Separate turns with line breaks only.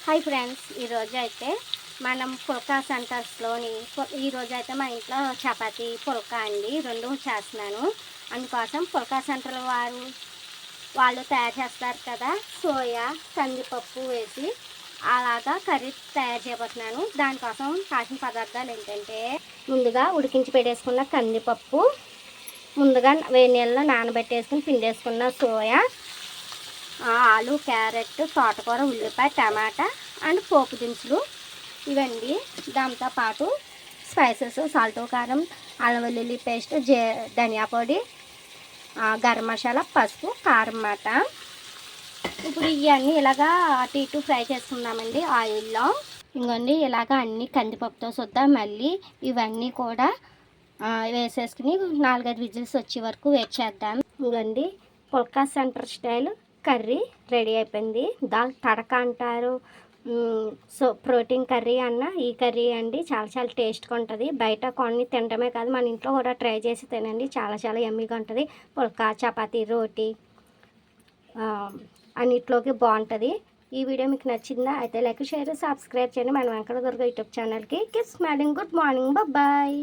Hi friends, ఈరోజు అయితే మనం పుల్కా సెంటర్స్లోని ఈరోజు అయితే మా ఇంట్లో చపాతీ పుల్కా అండి రెండు చేస్తున్నాను. అందుకోసం పుల్కా సెంటర్ వాళ్ళు తయారు చేస్తారు కదా, సోయా కందిపప్పు వేసి అలాగా కర్రీ తయారు చేయబోతున్నాను. దానికోసం కాసిన పదార్థాలు ఏంటంటే, ముందుగా ఉడికించి పెట్టేసుకున్న కందిపప్పు, ముందుగా వేడి నీళ్ళలో నానబెట్టేసుకుని పిండేసుకున్న సోయా, ఆలు, క్యారెట్, తోటకూర, ఉల్లిపాయ, టమాటా అండ్ పోపు దినుసులు ఇవండి. దాంతోపాటు స్పైసెస్ సాల్ట్, కారం, అల్లం వెల్లుల్లి పేస్ట్, ధనియా పొడి, గరం మసాలా, పసుపు, కారం మాట. ఇప్పుడు ఇవన్నీ ఇలాగా అటు ఇటు ఫ్రై చేసుకుందామండి ఆయిల్లో. ఇంకోండి ఇలాగా అన్ని కందిపప్పుతో సుద్దా మళ్ళీ ఇవన్నీ కూడా వేసేసుకుని 4-5 విజిల్స్ వచ్చే వరకు వెయిట్ చేద్దాం. ఇంకోండి పుల్కా సెంటర్ స్టైల్ కర్రీ రెడీ అయిపోయింది. దాల్ తడక అంటారు. సో ప్రోటీన్ కర్రీ అన్న ఈ కర్రీ అండి చాలా చాలా టేస్ట్గా ఉంటుంది. బయట కొన్ని తినడమే కాదు, మన ఇంట్లో కూడా ట్రై చేసి తినండి. చాలా చాలా యమ్మీగా ఉంటుంది. పుల్కా, చపాతీ, రోటీ అన్నిట్లోకి బాగుంటుంది. ఈ వీడియో మీకు నచ్చిందా అయితే లైక్, షేర్, సబ్స్క్రైబ్ చేయండి. మన వెంకట దుర్గ యూట్యూబ్ ఛానల్కి. Keep smiling. Good morning. Bye.